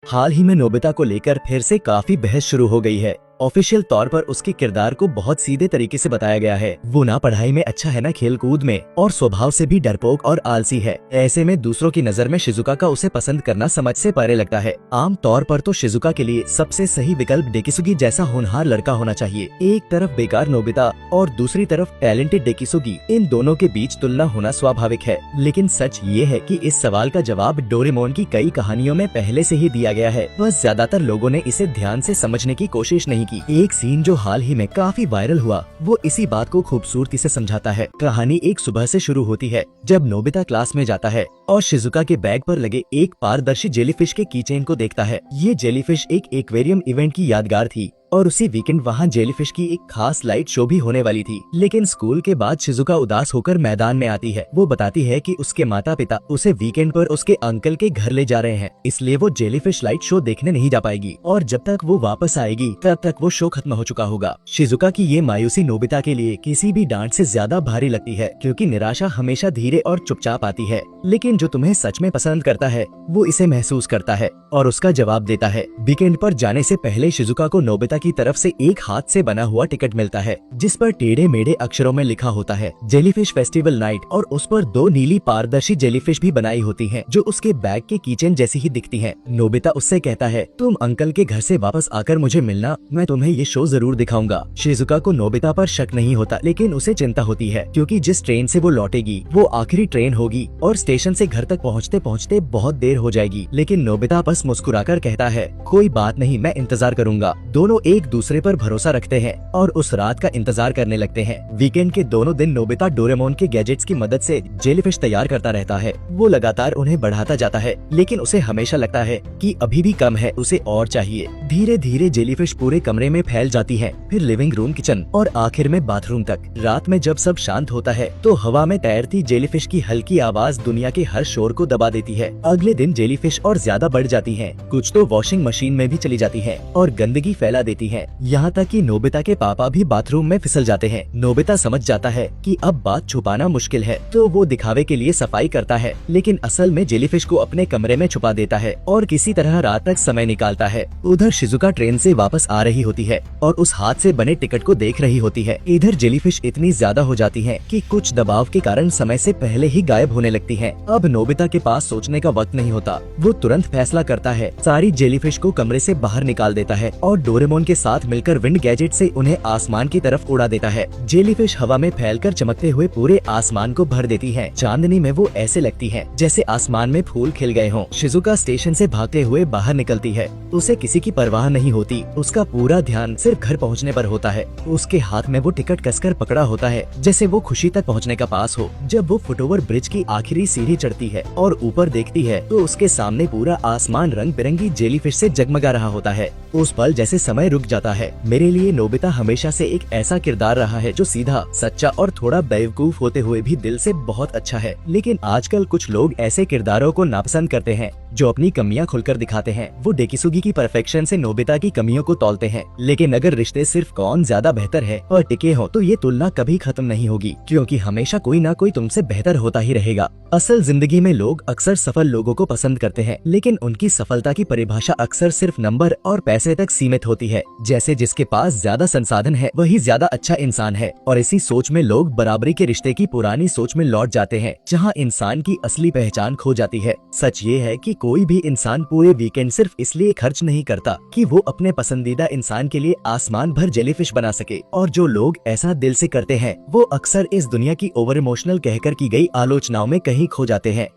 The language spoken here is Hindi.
हाल ही में नोबिता को लेकर फिर से काफी बहस शुरू हो गई है। ऑफिशियल तौर पर उसके किरदार को बहुत सीधे तरीके से बताया गया है। वो ना पढ़ाई में अच्छा है ना खेल कूद में, और स्वभाव से भी डरपोक और आलसी है। ऐसे में दूसरों की नजर में शिजुका का उसे पसंद करना समझ से परे लगता है। आम तौर पर तो शिजुका के लिए सबसे सही विकल्प डेकिसुगी जैसा होनहार लड़का होना चाहिए। एक तरफ बेकार नोबिता और दूसरी तरफ टैलेंटेड डेकिसुगी, इन दोनों के बीच तुलना होना स्वाभाविक है। लेकिन सच ये है कि इस सवाल का जवाब डोरेमोन की कई कहानियों में पहले से ही दिया गया है, बस ज्यादातर लोगों ने इसे ध्यान से समझने की कोशिश नहीं की। एक सीन जो हाल ही में काफी वायरल हुआ वो इसी बात को खूबसूरती से समझाता है। कहानी एक सुबह से शुरू होती है जब नोबिता क्लास में जाता है और शिजुका के बैग पर लगे एक पारदर्शी जेलीफिश के कीचेन को देखता है। ये जेलीफिश एक एक्वेरियम इवेंट की यादगार थी और उसी वीकेंड वहाँ जेलीफिश की एक खास लाइट शो भी होने वाली थी। लेकिन स्कूल के बाद शिजुका उदास होकर मैदान में आती है। वो बताती है कि उसके माता पिता उसे वीकेंड पर उसके अंकल के घर ले जा रहे हैं, इसलिए वो जेलीफिश लाइट शो देखने नहीं जा पाएगी और जब तक वो वापस आएगी तब तक वो शो खत्म हो चुका होगा। शिजुका की ये मायूसी नोबिता के लिए किसी भी डांट से ज्यादा भारी लगती है, क्योंकि निराशा हमेशा धीरे और चुपचाप आती है। लेकिन जो तुम्हें सच में पसंद करता है वो इसे महसूस करता है और उसका जवाब देता है। वीकेंड पर जाने से पहले शिजुका को नोबिता की तरफ से एक हाथ से बना हुआ टिकट मिलता है, जिस पर टेढ़े मेढ़े अक्षरों में लिखा होता है जेलीफिश फेस्टिवल नाइट, और उस पर 2 नीली पारदर्शी जेलीफिश भी बनाई होती हैं, जो उसके बैग के कीचेन जैसी ही दिखती हैं। नोबिता उससे कहता है, तुम अंकल के घर से वापस आकर मुझे मिलना, मैं तुम्हें ये शो जरूर दिखाऊंगा। शिजुका को नोबिता पर शक नहीं होता, लेकिन उसे चिंता होती है, क्योंकि जिस ट्रेन से वो लौटेगी वो आखिरी ट्रेन होगी और स्टेशन से घर तक पहुँचते पहुँचते बहुत देर हो जाएगी। लेकिन नोबिता बस मुस्कुराकर कहता है, कोई बात नहीं, मैं इंतजार करूंगा। दोनों एक दूसरे पर भरोसा रखते हैं और उस रात का इंतजार करने लगते हैं। वीकेंड के दोनों दिन नोबिता डोरेमोन के गैजेट्स की मदद से जेलीफिश तैयार करता रहता है। वो लगातार उन्हें बढ़ाता जाता है, लेकिन उसे हमेशा लगता है कि अभी भी कम है, उसे और चाहिए। धीरे धीरे जेलीफिश पूरे कमरे में फैल जाती है, फिर लिविंग रूम, किचन और आखिर में बाथरूम तक। रात में जब सब शांत होता है तो हवा में तैरती जेलीफिश की हल्की आवाज दुनिया के हर शोर को दबा देती है। अगले दिन जेलीफिश और ज्यादा बढ़ जाती है, कुछ तो वॉशिंग मशीन में भी चली जाती है और गंदगी फैला देती है। यहाँ तक कि नोबिता के पापा भी बाथरूम में फिसल जाते हैं। नोबिता समझ जाता है कि अब बात छुपाना मुश्किल है, तो वो दिखावे के लिए सफाई करता है, लेकिन असल में जेलीफिश को अपने कमरे में छुपा देता है और किसी तरह रात तक समय निकालता है। उधर शिजुका ट्रेन से वापस आ रही होती है और उस हाथ से बने टिकट को देख रही होती है। इधर जेलीफिश इतनी ज्यादा हो जाती है कि कुछ दबाव के कारण समय से पहले ही गायब होने लगती है। अब नोबिता के पास सोचने का वक्त नहीं होता, वो तुरंत फैसला करता है, सारी जेलीफिश को कमरे से बाहर निकाल देता है और डोरेमोन के साथ मिलकर विंड गैजेट से उन्हें आसमान की तरफ उड़ा देता है। जेलीफिश हवा में फैलकर चमकते हुए पूरे आसमान को भर देती है। चांदनी में वो ऐसे लगती है जैसे आसमान में फूल खिल गए हों। शिजुका स्टेशन से भागते हुए बाहर निकलती है। उसे किसी की परवाह नहीं होती, उसका पूरा ध्यान सिर्फ घर पहुंचने पर होता है। उसके हाथ में वो टिकट कसकर पकड़ा होता है, जैसे वो खुशी तक पहुंचने का पास हो। जब वो फुटओवर ब्रिज की आखिरी सीढ़ी चढ़ती है और ऊपर देखती है तो उसके सामने पूरा आसमान रंग बिरंगी जेलीफिश से जगमगा रहा होता है। उस पल जैसे समय रुक जाता है। मेरे लिए नोबिता हमेशा से एक ऐसा किरदार रहा है जो सीधा, सच्चा और थोड़ा बेवकूफ होते हुए भी दिल से बहुत अच्छा है। लेकिन आजकल कुछ लोग ऐसे किरदारों को नापसंद करते हैं जो अपनी कमियां खुलकर दिखाते हैं। वो डेकिसुगी की परफेक्शन से नोबिता की कमियों को तौलते हैं। लेकिन अगर रिश्ते सिर्फ कौन ज्यादा बेहतर है और टिके हो तो ये तुलना कभी खत्म नहीं होगी, क्योंकि हमेशा कोई ना कोई तुमसे बेहतर होता ही रहेगा। असल जिंदगी में लोग अक्सर सफल लोगों को पसंद करते हैं, लेकिन उनकी सफलता की परिभाषा अक्सर सिर्फ नंबर और पैसे तक सीमित होती है। जैसे जिसके पास ज्यादा संसाधन है वही ज्यादा अच्छा इंसान है, और इसी सोच में लोग बराबरी के रिश्ते की पुरानी सोच में लौट जाते हैं, जहाँ इंसान की असली पहचान खो जाती है। सच ये है कि कोई भी इंसान पूरे वीकेंड सिर्फ इसलिए खर्च नहीं करता कि वो अपने पसंदीदा इंसान के लिए आसमान भर जेलीफिश बना सके, और जो लोग ऐसा दिल से करते हैं वो अक्सर इस दुनिया की ओवर इमोशनल कहकर की गई आलोचनाओं में कहीं खो जाते हैं।